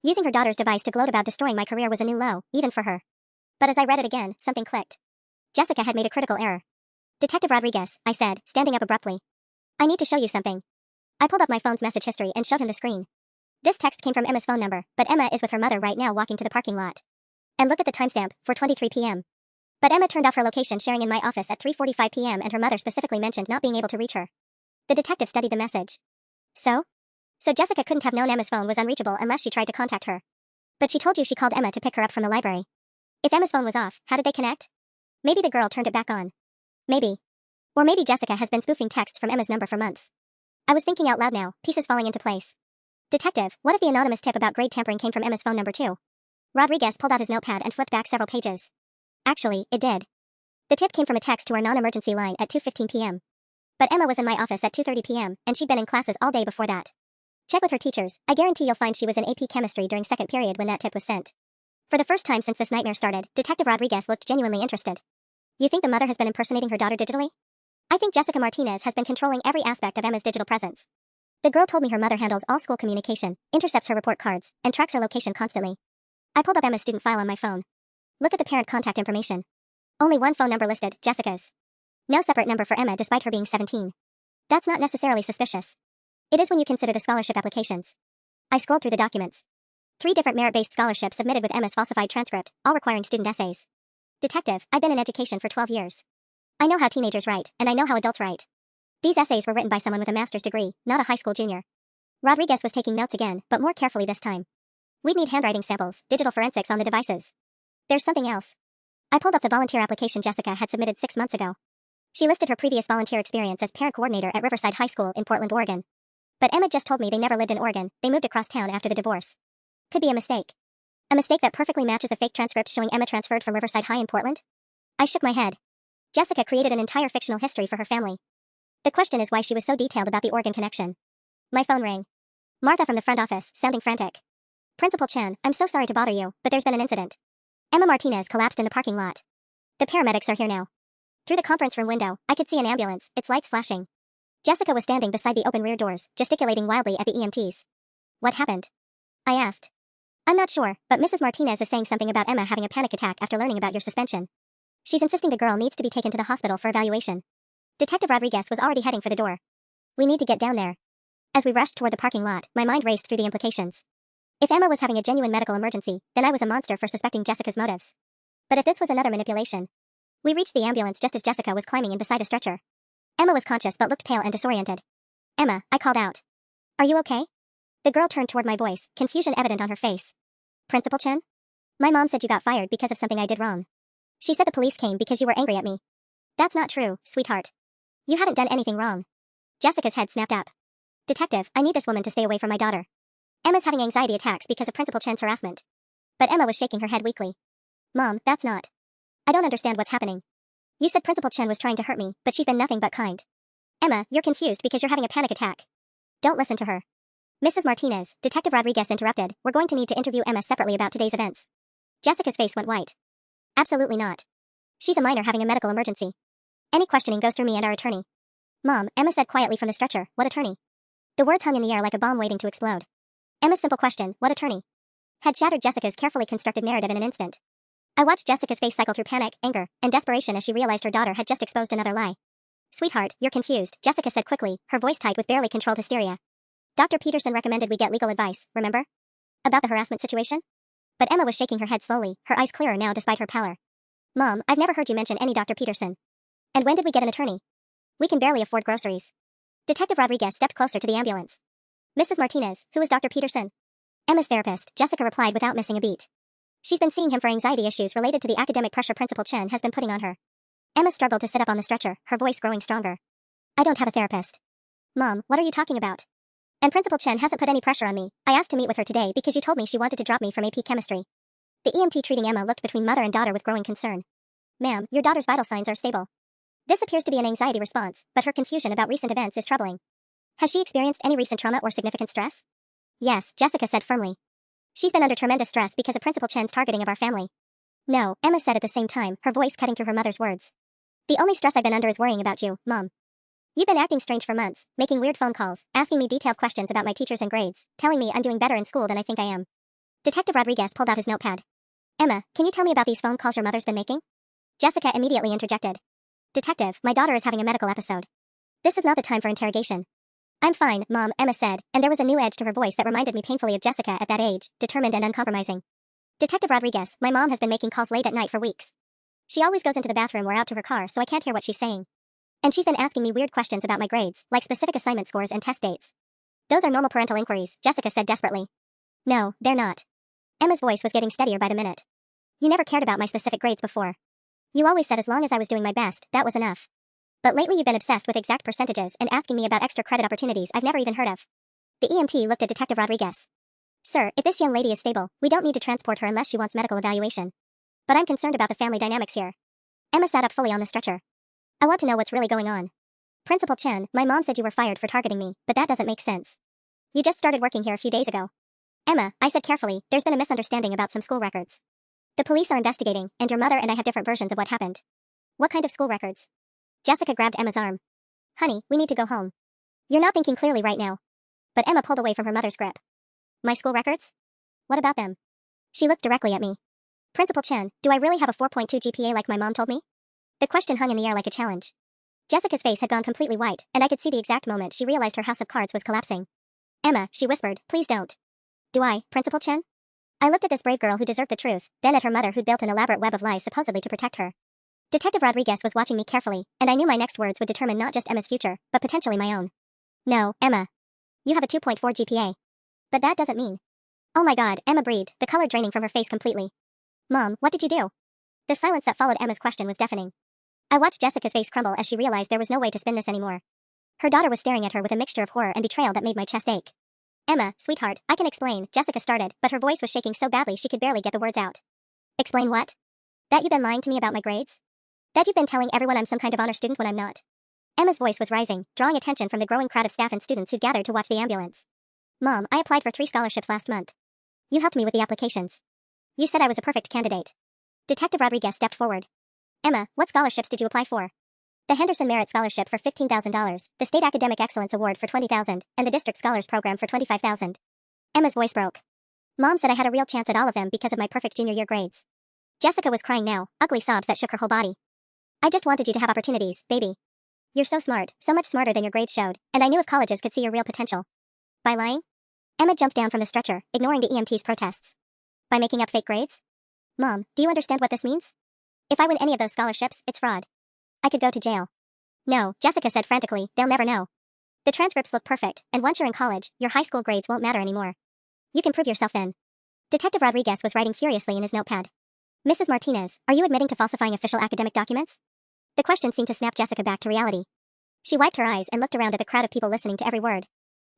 Using her daughter's device to gloat about destroying my career was a new low, even for her. But as I read it again, something clicked. Jessica had made a critical error. Detective Rodriguez, I said, standing up abruptly. I need to show you something. I pulled up my phone's message history and showed him the screen. This text came from Emma's phone number, but Emma is with her mother right now walking to the parking lot. And look at the timestamp, 4:23 p.m. But Emma turned off her location sharing in my office at 3:45 p.m. and her mother specifically mentioned not being able to reach her. The detective studied the message. So Jessica couldn't have known Emma's phone was unreachable unless she tried to contact her. But she told you she called Emma to pick her up from the library. If Emma's phone was off, how did they connect? Maybe the girl turned it back on. Maybe. Or maybe Jessica has been spoofing texts from Emma's number for months. I was thinking out loud now, pieces falling into place. Detective, what if the anonymous tip about grade tampering came from Emma's phone number too? Rodriguez pulled out his notepad and flipped back several pages. Actually, it did. The tip came from a text to our non-emergency line at 2:15 p.m. But Emma was in my office at 2:30 p.m., and she'd been in classes all day before that. Check with her teachers. I guarantee you'll find she was in AP Chemistry during second period when that tip was sent. For the first time since this nightmare started, Detective Rodriguez looked genuinely interested. You think the mother has been impersonating her daughter digitally? I think Jessica Martinez has been controlling every aspect of Emma's digital presence. The girl told me her mother handles all school communication, intercepts her report cards, and tracks her location constantly. I pulled up Emma's student file on my phone. Look at the parent contact information. Only one phone number listed, Jessica's. No separate number for Emma despite her being 17. That's not necessarily suspicious. It is when you consider the scholarship applications. I scrolled through the documents. 3 different merit-based scholarships submitted with Emma's falsified transcript, all requiring student essays. Detective, I've been in education for 12 years. I know how teenagers write, and I know how adults write. These essays were written by someone with a master's degree, not a high school junior. Rodriguez was taking notes again, but more carefully this time. We'd need handwriting samples, digital forensics on the devices. There's something else. I pulled up the volunteer application Jessica had submitted 6 months ago. She listed her previous volunteer experience as parent coordinator at Riverside High School in Portland, Oregon. But Emma just told me they never lived in Oregon, they moved across town after the divorce. Could be a mistake. A mistake that perfectly matches the fake transcript showing Emma transferred from Riverside High in Portland? I shook my head. Jessica created an entire fictional history for her family. The question is why she was so detailed about the Oregon connection. My phone rang. Martha from the front office, sounding frantic. Principal Chen, I'm so sorry to bother you, but there's been an incident. Emma Martinez collapsed in the parking lot. The paramedics are here now. Through the conference room window, I could see an ambulance, its lights flashing. Jessica was standing beside the open rear doors, gesticulating wildly at the EMTs. What happened? I asked. I'm not sure, but Mrs. Martinez is saying something about Emma having a panic attack after learning about your suspension. She's insisting the girl needs to be taken to the hospital for evaluation. Detective Rodriguez was already heading for the door. We need to get down there. As we rushed toward the parking lot, my mind raced through the implications. If Emma was having a genuine medical emergency, then I was a monster for suspecting Jessica's motives. But if this was another manipulation. We reached the ambulance just as Jessica was climbing in beside a stretcher. Emma was conscious but looked pale and disoriented. Emma, I called out. Are you okay? The girl turned toward my voice, confusion evident on her face. Principal Chen? My mom said you got fired because of something I did wrong. She said the police came because you were angry at me. That's not true, sweetheart. You haven't done anything wrong. Jessica's head snapped up. Detective, I need this woman to stay away from my daughter. Emma's having anxiety attacks because of Principal Chen's harassment. But Emma was shaking her head weakly. Mom, that's not. I don't understand what's happening. You said Principal Chen was trying to hurt me, but she's been nothing but kind. Emma, you're confused because you're having a panic attack. Don't listen to her. Mrs. Martinez, Detective Rodriguez interrupted, we're going to need to interview Emma separately about today's events. Jessica's face went white. Absolutely not. She's a minor having a medical emergency. Any questioning goes through me and our attorney. Mom, Emma said quietly from the stretcher, what attorney? The words hung in the air like a bomb waiting to explode. Emma's simple question, what attorney? Had shattered Jessica's carefully constructed narrative in an instant. I watched Jessica's face cycle through panic, anger, and desperation as she realized her daughter had just exposed another lie. Sweetheart, you're confused, Jessica said quickly, her voice tight with barely controlled hysteria. Dr. Peterson recommended we get legal advice, remember? About the harassment situation? But Emma was shaking her head slowly, her eyes clearer now despite her pallor. Mom, I've never heard you mention any Dr. Peterson. And when did we get an attorney? We can barely afford groceries. Detective Rodriguez stepped closer to the ambulance. Mrs. Martinez, who is Dr. Peterson? Emma's therapist, Jessica replied without missing a beat. She's been seeing him for anxiety issues related to the academic pressure Principal Chen has been putting on her. Emma struggled to sit up on the stretcher, her voice growing stronger. I don't have a therapist. Mom, what are you talking about? And Principal Chen hasn't put any pressure on me. I asked to meet with her today because you told me she wanted to drop me from AP Chemistry. The EMT treating Emma looked between mother and daughter with growing concern. Ma'am, your daughter's vital signs are stable. This appears to be an anxiety response, but her confusion about recent events is troubling. Has she experienced any recent trauma or significant stress? Yes, Jessica said firmly. She's been under tremendous stress because of Principal Chen's targeting of our family. No, Emma said at the same time, her voice cutting through her mother's words. The only stress I've been under is worrying about you, Mom. You've been acting strange for months, making weird phone calls, asking me detailed questions about my teachers and grades, telling me I'm doing better in school than I think I am. Detective Rodriguez pulled out his notepad. Emma, can you tell me about these phone calls your mother's been making? Jessica immediately interjected. Detective, my daughter is having a medical episode. This is not the time for interrogation. I'm fine, Mom, Emma said, and there was a new edge to her voice that reminded me painfully of Jessica at that age, determined and uncompromising. Detective Rodriguez, my mom has been making calls late at night for weeks. She always goes into the bathroom or out to her car so I can't hear what she's saying. And she's been asking me weird questions about my grades, like specific assignment scores and test dates. Those are normal parental inquiries, Jessica said desperately. No, they're not. Emma's voice was getting steadier by the minute. You never cared about my specific grades before. You always said as long as I was doing my best, that was enough. But lately you've been obsessed with exact percentages and asking me about extra credit opportunities I've never even heard of. The EMT looked at Detective Rodriguez. Sir, if this young lady is stable, we don't need to transport her unless she wants medical evaluation. But I'm concerned about the family dynamics here. Emma sat up fully on the stretcher. I want to know what's really going on. Principal Chen, my mom said you were fired for targeting me, but that doesn't make sense. You just started working here a few days ago. Emma, I said carefully, there's been a misunderstanding about some school records. The police are investigating, and your mother and I have different versions of what happened. What kind of school records? Jessica grabbed Emma's arm. Honey, we need to go home. You're not thinking clearly right now. But Emma pulled away from her mother's grip. My school records? What about them? She looked directly at me. Principal Chen, do I really have a 4.2 GPA like my mom told me? The question hung in the air like a challenge. Jessica's face had gone completely white, and I could see the exact moment she realized her house of cards was collapsing. Emma, she whispered, please don't. Do I, Principal Chen? I looked at this brave girl who deserved the truth, then at her mother who'd built an elaborate web of lies supposedly to protect her. Detective Rodriguez was watching me carefully, and I knew my next words would determine not just Emma's future, but potentially my own. No, Emma. You have a 2.4 GPA. But that doesn't mean. Oh my god, Emma breathed, the color draining from her face completely. Mom, what did you do? The silence that followed Emma's question was deafening. I watched Jessica's face crumble as she realized there was no way to spin this anymore. Her daughter was staring at her with a mixture of horror and betrayal that made my chest ache. Emma, sweetheart, I can explain, Jessica started, but her voice was shaking so badly she could barely get the words out. Explain what? That you've been lying to me about my grades? That you've been telling everyone I'm some kind of honor student when I'm not? Emma's voice was rising, drawing attention from the growing crowd of staff and students who'd gathered to watch the ambulance. Mom, I applied for 3 scholarships last month. You helped me with the applications. You said I was a perfect candidate. Detective Rodriguez stepped forward. Emma, what scholarships did you apply for? The Henderson Merit Scholarship for $15,000, the State Academic Excellence Award for $20,000, and the District Scholars Program for $25,000. Emma's voice broke. Mom said I had a real chance at all of them because of my perfect junior year grades. Jessica was crying now, ugly sobs that shook her whole body. I just wanted you to have opportunities, baby. You're so smart, so much smarter than your grades showed, and I knew if colleges could see your real potential. By lying? Emma jumped down from the stretcher, ignoring the EMT's protests. By making up fake grades? Mom, do you understand what this means? If I win any of those scholarships, it's fraud. I could go to jail. No, Jessica said frantically, they'll never know. The transcripts look perfect, and once you're in college, your high school grades won't matter anymore. You can prove yourself then. Detective Rodriguez was writing furiously in his notepad. Mrs. Martinez, are you admitting to falsifying official academic documents? The question seemed to snap Jessica back to reality. She wiped her eyes and looked around at the crowd of people listening to every word.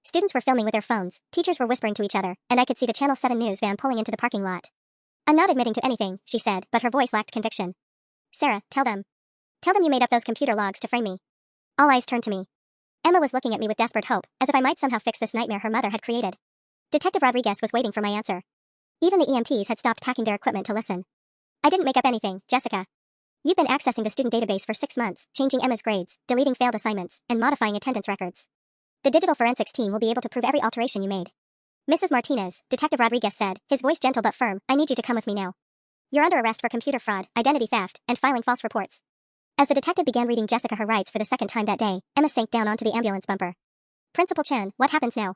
Students were filming with their phones, teachers were whispering to each other, and I could see the Channel 7 news van pulling into the parking lot. I'm not admitting to anything, she said, but her voice lacked conviction. Sarah, tell them. Tell them you made up those computer logs to frame me. All eyes turned to me. Emma was looking at me with desperate hope, as if I might somehow fix this nightmare her mother had created. Detective Rodriguez was waiting for my answer. Even the EMTs had stopped packing their equipment to listen. I didn't make up anything, Jessica. You've been accessing the student database for 6 months, changing Emma's grades, deleting failed assignments, and modifying attendance records. The digital forensics team will be able to prove every alteration you made. Mrs. Martinez, Detective Rodriguez said, his voice gentle but firm, I need you to come with me now. You're under arrest for computer fraud, identity theft, and filing false reports. As the detective began reading Jessica her rights for the second time that day, Emma sank down onto the ambulance bumper. Principal Chen, what happens now?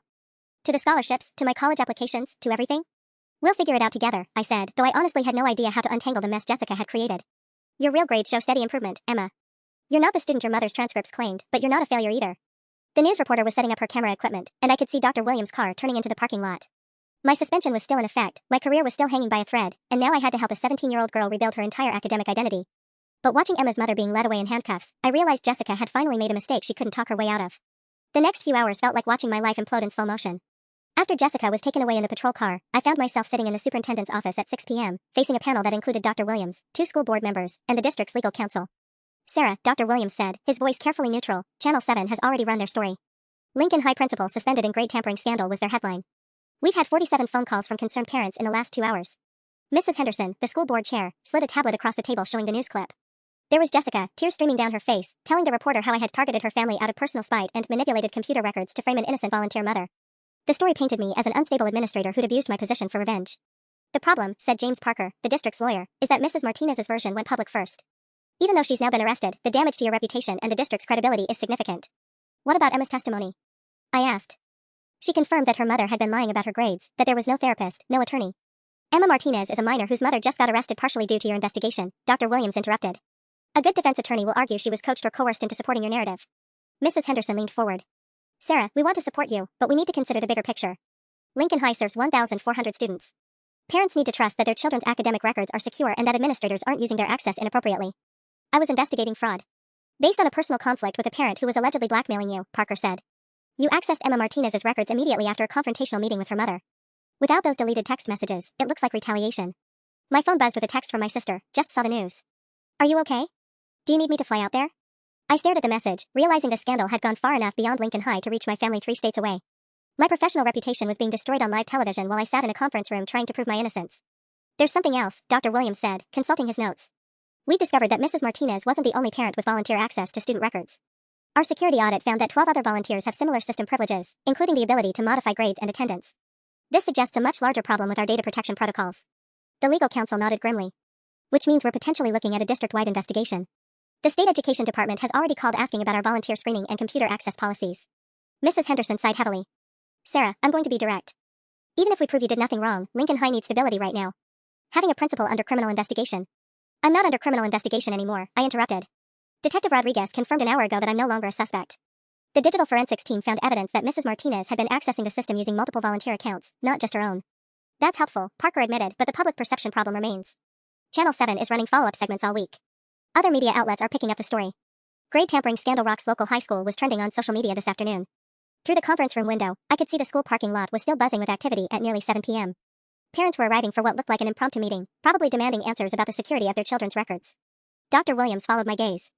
To the scholarships, to my college applications, to everything? We'll figure it out together, I said, though I honestly had no idea how to untangle the mess Jessica had created. Your real grades show steady improvement, Emma. You're not the student your mother's transcripts claimed, but you're not a failure either. The news reporter was setting up her camera equipment, and I could see Dr. Williams' car turning into the parking lot. My suspension was still in effect, my career was still hanging by a thread, and now I had to help a 17-year-old girl rebuild her entire academic identity. But watching Emma's mother being led away in handcuffs, I realized Jessica had finally made a mistake she couldn't talk her way out of. The next few hours felt like watching my life implode in slow motion. After Jessica was taken away in the patrol car, I found myself sitting in the superintendent's office at 6 p.m., facing a panel that included Dr. Williams, 2 school board members, and the district's legal counsel. Sarah, Dr. Williams said, his voice carefully neutral, Channel 7 has already run their story. Lincoln High principal suspended in grade tampering scandal was their headline. We've had 47 phone calls from concerned parents in the last 2 hours. Mrs. Henderson, the school board chair, slid a tablet across the table showing the news clip. There was Jessica, tears streaming down her face, telling the reporter how I had targeted her family out of personal spite and manipulated computer records to frame an innocent volunteer mother. The story painted me as an unstable administrator who'd abused my position for revenge. The problem, said James Parker, the district's lawyer, is that Mrs. Martinez's version went public first. Even though she's now been arrested, the damage to your reputation and the district's credibility is significant. What about Emma's testimony? I asked. She confirmed that her mother had been lying about her grades, that there was no therapist, no attorney. Emma Martinez is a minor whose mother just got arrested partially due to your investigation, Dr. Williams interrupted. A good defense attorney will argue she was coached or coerced into supporting your narrative. Mrs. Henderson leaned forward. Sarah, we want to support you, but we need to consider the bigger picture. Lincoln High serves 1,400 students. Parents need to trust that their children's academic records are secure and that administrators aren't using their access inappropriately. I was investigating fraud. Based on a personal conflict with a parent who was allegedly blackmailing you, Parker said. You accessed Emma Martinez's records immediately after a confrontational meeting with her mother. Without those deleted text messages, it looks like retaliation. My phone buzzed with a text from my sister, just saw the news. Are you okay? Do you need me to fly out there? I stared at the message, realizing the scandal had gone far enough beyond Lincoln High to reach my family 3 states away. My professional reputation was being destroyed on live television while I sat in a conference room trying to prove my innocence. There's something else, Dr. Williams said, consulting his notes. We discovered that Mrs. Martinez wasn't the only parent with volunteer access to student records. Our security audit found that 12 other volunteers have similar system privileges, including the ability to modify grades and attendance. This suggests a much larger problem with our data protection protocols. The legal counsel nodded grimly. Which means we're potentially looking at a district-wide investigation. The state education department has already called asking about our volunteer screening and computer access policies. Mrs. Henderson sighed heavily. Sarah, I'm going to be direct. Even if we prove you did nothing wrong, Lincoln High needs stability right now. Having a principal under criminal investigation. I'm not under criminal investigation anymore, I interrupted. Detective Rodriguez confirmed an hour ago that I'm no longer a suspect. The digital forensics team found evidence that Mrs. Martinez had been accessing the system using multiple volunteer accounts, not just her own. That's helpful, Parker admitted, but the public perception problem remains. Channel 7 is running follow-up segments all week. Other media outlets are picking up the story. Grade tampering scandal rocks local high school was trending on social media this afternoon. Through the conference room window, I could see the school parking lot was still buzzing with activity at nearly 7 p.m. Parents were arriving for what looked like an impromptu meeting, probably demanding answers about the security of their children's records. Dr. Williams followed my gaze.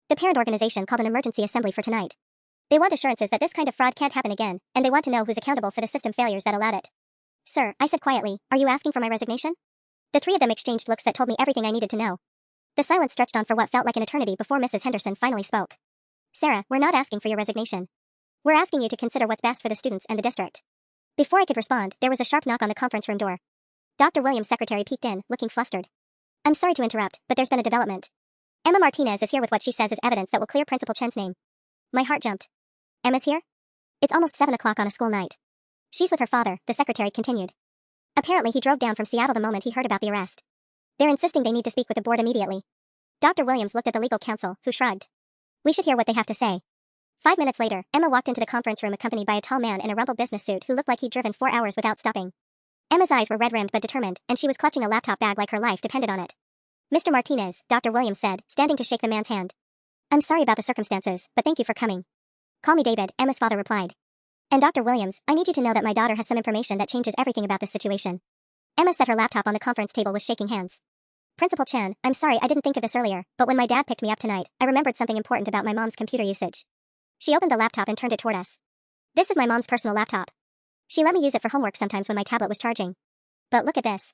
The parent organization called an emergency assembly for tonight. They want assurances that this kind of fraud can't happen again, and they want to know who's accountable for the system failures that allowed it. Sir, I said quietly, are you asking for my resignation? The three of them exchanged looks that told me everything I needed to know. The silence stretched on for what felt like an eternity before Mrs. Henderson finally spoke. Sarah, we're not asking for your resignation. We're asking you to consider what's best for the students and the district. Before I could respond, there was a sharp knock on the conference room door. Dr. Williams' secretary peeked in, looking flustered. I'm sorry to interrupt, but there's been a development. Emma Martinez is here with what she says is evidence that will clear Principal Chen's name. My heart jumped. Emma's here? It's almost 7 o'clock on a school night. She's with her father, the secretary continued. Apparently he drove down from Seattle the moment he heard about the arrest. They're insisting they need to speak with the board immediately. Dr. Williams looked at the legal counsel, who shrugged. We should hear what they have to say. 5 minutes later, Emma walked into the conference room accompanied by a tall man in a rumpled business suit who looked like he'd driven 4 hours without stopping. Emma's eyes were red-rimmed but determined, and she was clutching a laptop bag like her life depended on it. Mr. Martinez, Dr. Williams said, standing to shake the man's hand. I'm sorry about the circumstances, but thank you for coming. Call me David, Emma's father replied. And Dr. Williams, I need you to know that my daughter has some information that changes everything about this situation. Emma set her laptop on the conference table with shaking hands. Principal Chen, I'm sorry I didn't think of this earlier, but when my dad picked me up tonight, I remembered something important about my mom's computer usage. She opened the laptop and turned it toward us. This is my mom's personal laptop. She let me use it for homework sometimes when my tablet was charging. But look at this.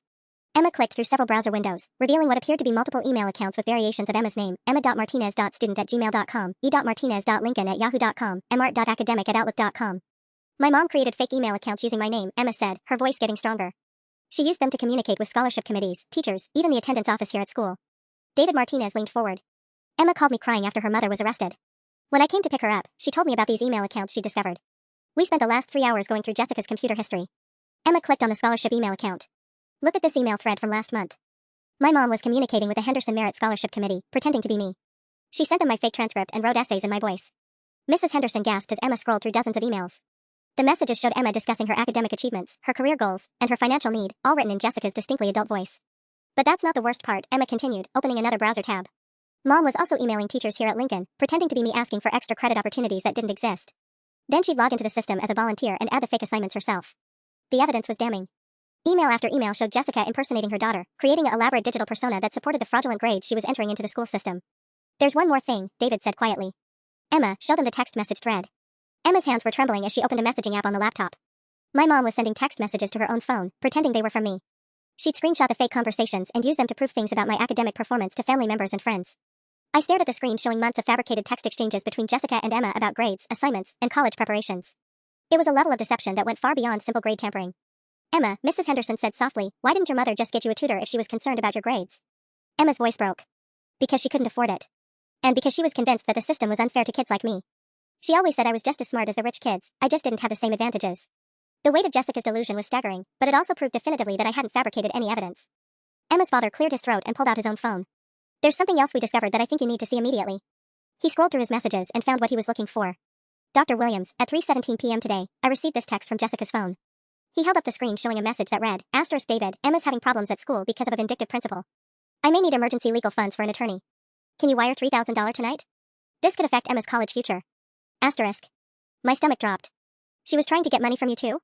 Emma clicked through several browser windows, revealing what appeared to be multiple email accounts with variations of Emma's name, emma.martinez.student@gmail.com, e.martinez.lincoln@yahoo.com, mart.academic@outlook.com. My mom created fake email accounts using my name, Emma said, her voice getting stronger. She used them to communicate with scholarship committees, teachers, even the attendance office here at school. David Martinez leaned forward. Emma called me crying after her mother was arrested. When I came to pick her up, she told me about these email accounts she discovered. We spent the last 3 hours going through Jessica's computer history. Emma clicked on the scholarship email account. Look at this email thread from last month. My mom was communicating with the Henderson Merit Scholarship Committee, pretending to be me. She sent them my fake transcript and wrote essays in my voice. Mrs. Henderson gasped as Emma scrolled through dozens of emails. The messages showed Emma discussing her academic achievements, her career goals, and her financial need, all written in Jessica's distinctly adult voice. But that's not the worst part, Emma continued, opening another browser tab. Mom was also emailing teachers here at Lincoln, pretending to be me asking for extra credit opportunities that didn't exist. Then she'd log into the system as a volunteer and add the fake assignments herself. The evidence was damning. Email after email showed Jessica impersonating her daughter, creating an elaborate digital persona that supported the fraudulent grades she was entering into the school system. There's one more thing, David said quietly. Emma, show them the text message thread. Emma's hands were trembling as she opened a messaging app on the laptop. My mom was sending text messages to her own phone, pretending they were from me. She'd screenshot the fake conversations and use them to prove things about my academic performance to family members and friends. I stared at the screen showing months of fabricated text exchanges between Jessica and Emma about grades, assignments, and college preparations. It was a level of deception that went far beyond simple grade tampering. Emma, Mrs. Henderson said softly, why didn't your mother just get you a tutor if she was concerned about your grades? Emma's voice broke. Because she couldn't afford it. And because she was convinced that the system was unfair to kids like me. She always said I was just as smart as the rich kids, I just didn't have the same advantages. The weight of Jessica's delusion was staggering, but it also proved definitively that I hadn't fabricated any evidence. Emma's father cleared his throat and pulled out his own phone. There's something else we discovered that I think you need to see immediately. He scrolled through his messages and found what he was looking for. Dr. Williams, at 3:17 p.m. today, I received this text from Jessica's phone. He held up the screen showing a message that read, Asterisk David, Emma's having problems at school because of a vindictive principal. I may need emergency legal funds for an attorney. Can you wire $3,000 tonight? This could affect Emma's college future. Asterisk. My stomach dropped. She was trying to get money from you too?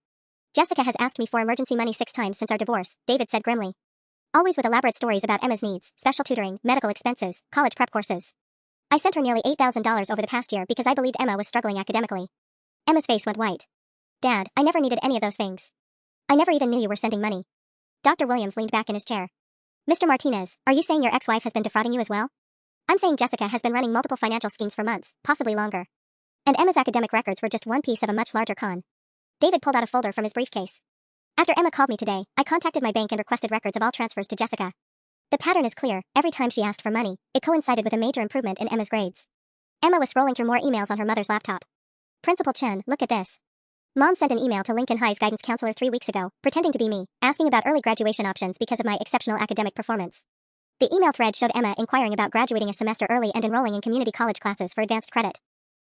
Jessica has asked me for emergency money 6 times since our divorce, David said grimly. Always with elaborate stories about Emma's needs, special tutoring, medical expenses, college prep courses. I sent her nearly $8,000 over the past year because I believed Emma was struggling academically. Emma's face went white. Dad, I never needed any of those things. I never even knew you were sending money. Dr. Williams leaned back in his chair. Mr. Martinez, are you saying your ex-wife has been defrauding you as well? I'm saying Jessica has been running multiple financial schemes for months, possibly longer. And Emma's academic records were just one piece of a much larger con. David pulled out a folder from his briefcase. After Emma called me today, I contacted my bank and requested records of all transfers to Jessica. The pattern is clear, every time she asked for money, it coincided with a major improvement in Emma's grades. Emma was scrolling through more emails on her mother's laptop. Principal Chen, look at this. Mom sent an email to Lincoln High's guidance counselor 3 weeks ago, pretending to be me, asking about early graduation options because of my exceptional academic performance. The email thread showed Emma inquiring about graduating a semester early and enrolling in community college classes for advanced credit.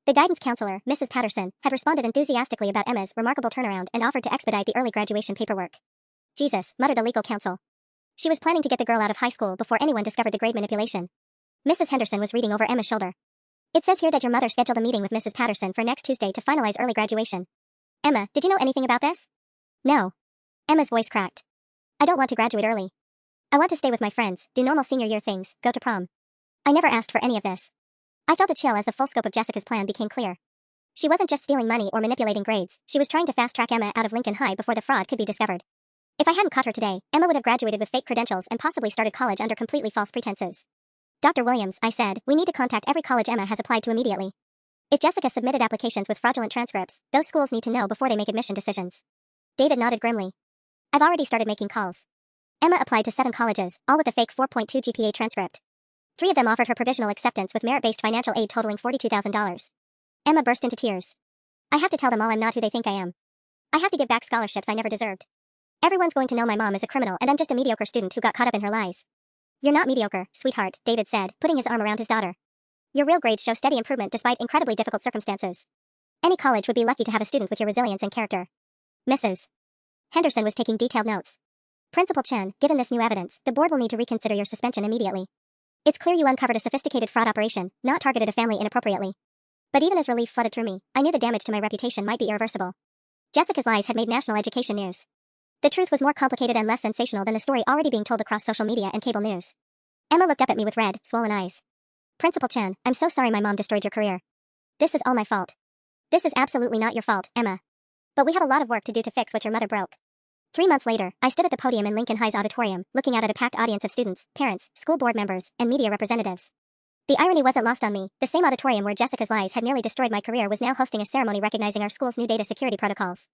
The guidance counselor, Mrs. Patterson, had responded enthusiastically about Emma's remarkable turnaround and offered to expedite the early graduation paperwork. Jesus, muttered the legal counsel. She was planning to get the girl out of high school before anyone discovered the grade manipulation. Mrs. Henderson was reading over Emma's shoulder. It says here that your mother scheduled a meeting with Mrs. Patterson for next Tuesday to finalize early graduation. Emma, did you know anything about this? No. Emma's voice cracked. I don't want to graduate early. I want to stay with my friends, do normal senior year things, go to prom. I never asked for any of this. I felt a chill as the full scope of Jessica's plan became clear. She wasn't just stealing money or manipulating grades, she was trying to fast-track Emma out of Lincoln High before the fraud could be discovered. If I hadn't caught her today, Emma would have graduated with fake credentials and possibly started college under completely false pretenses. Dr. Williams, I said, we need to contact every college Emma has applied to immediately. If Jessica submitted applications with fraudulent transcripts, those schools need to know before they make admission decisions. David nodded grimly. I've already started making calls. Emma applied to 7 colleges, all with a fake 4.2 GPA transcript. 3 of them offered her provisional acceptance with merit-based financial aid totaling $42,000. Emma burst into tears. I have to tell them all I'm not who they think I am. I have to give back scholarships I never deserved. Everyone's going to know my mom is a criminal and I'm just a mediocre student who got caught up in her lies. You're not mediocre, sweetheart, David said, putting his arm around his daughter. Your real grades show steady improvement despite incredibly difficult circumstances. Any college would be lucky to have a student with your resilience and character. Mrs. Henderson was taking detailed notes. Principal Chen, given this new evidence, the board will need to reconsider your suspension immediately. It's clear you uncovered a sophisticated fraud operation, not targeted a family inappropriately. But even as relief flooded through me, I knew the damage to my reputation might be irreversible. Jessica's lies had made national education news. The truth was more complicated and less sensational than the story already being told across social media and cable news. Emma looked up at me with red, swollen eyes. Principal Chen, I'm so sorry my mom destroyed your career. This is all my fault. This is absolutely not your fault, Emma. But we have a lot of work to do to fix what your mother broke. 3 months later, I stood at the podium in Lincoln High's auditorium, looking out at a packed audience of students, parents, school board members, and media representatives. The irony wasn't lost on me. The same auditorium where Jessica's lies had nearly destroyed my career was now hosting a ceremony recognizing our school's new data security protocols.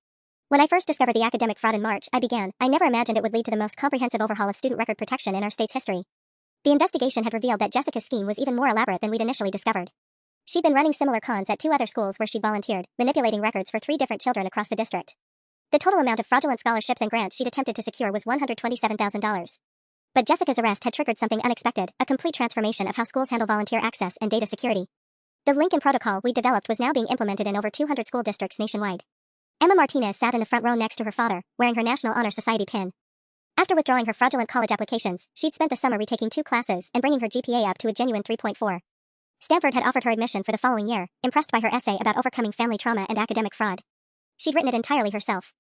When I first discovered the academic fraud in March, I never imagined it would lead to the most comprehensive overhaul of student record protection in our state's history. The investigation had revealed that Jessica's scheme was even more elaborate than we'd initially discovered. She'd been running similar cons at 2 other schools where she'd volunteered, manipulating records for 3 different children across the district. The total amount of fraudulent scholarships and grants she'd attempted to secure was $127,000. But Jessica's arrest had triggered something unexpected, a complete transformation of how schools handle volunteer access and data security. The Lincoln Protocol we developed was now being implemented in over 200 school districts nationwide. Emma Martinez sat in the front row next to her father, wearing her National Honor Society pin. After withdrawing her fraudulent college applications, she'd spent the summer retaking 2 classes and bringing her GPA up to a genuine 3.4. Stanford had offered her admission for the following year, impressed by her essay about overcoming family trauma and academic fraud. She'd written it entirely herself.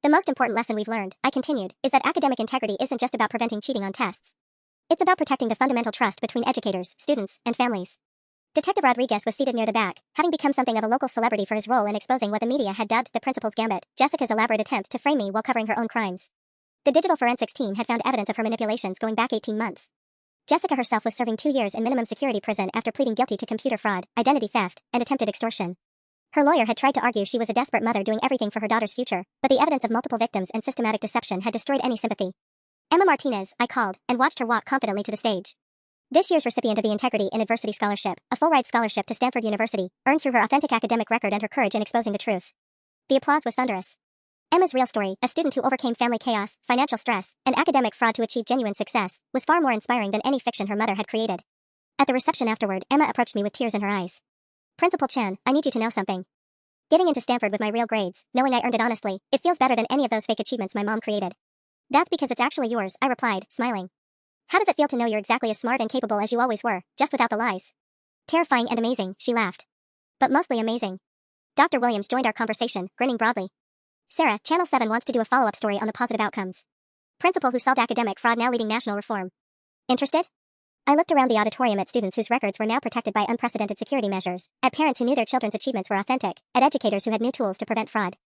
The most important lesson we've learned, I continued, is that academic integrity isn't just about preventing cheating on tests. It's about protecting the fundamental trust between educators, students, and families. Detective Rodriguez was seated near the back, having become something of a local celebrity for his role in exposing what the media had dubbed the principal's gambit, Jessica's elaborate attempt to frame me while covering her own crimes. The digital forensics team had found evidence of her manipulations going back 18 months. Jessica herself was serving 2 years in minimum security prison after pleading guilty to computer fraud, identity theft, and attempted extortion. Her lawyer had tried to argue she was a desperate mother doing everything for her daughter's future, but the evidence of multiple victims and systematic deception had destroyed any sympathy. Emma Martinez, I called, and watched her walk confidently to the stage. This year's recipient of the Integrity in Adversity Scholarship, a full-ride scholarship to Stanford University, earned through her authentic academic record and her courage in exposing the truth. The applause was thunderous. Emma's real story, a student who overcame family chaos, financial stress, and academic fraud to achieve genuine success, was far more inspiring than any fiction her mother had created. At the reception afterward, Emma approached me with tears in her eyes. Principal Chen, I need you to know something. Getting into Stanford with my real grades, knowing I earned it honestly, it feels better than any of those fake achievements my mom created. That's because it's actually yours, I replied, smiling. How does it feel to know you're exactly as smart and capable as you always were, just without the lies? Terrifying and amazing, she laughed. But mostly amazing. Dr. Williams joined our conversation, grinning broadly. Sarah, Channel 7 wants to do a follow-up story on the positive outcomes. Principal who solved academic fraud now leading national reform. Interested? I looked around the auditorium at students whose records were now protected by unprecedented security measures, at parents who knew their children's achievements were authentic, at educators who had new tools to prevent fraud.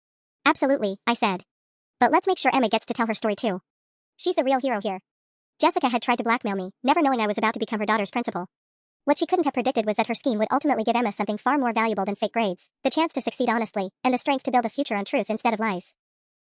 Absolutely, I said. But let's make sure Emma gets to tell her story too. She's the real hero here. Jessica had tried to blackmail me, never knowing I was about to become her daughter's principal. What she couldn't have predicted was that her scheme would ultimately give Emma something far more valuable than fake grades, the chance to succeed honestly, and the strength to build a future on truth instead of lies.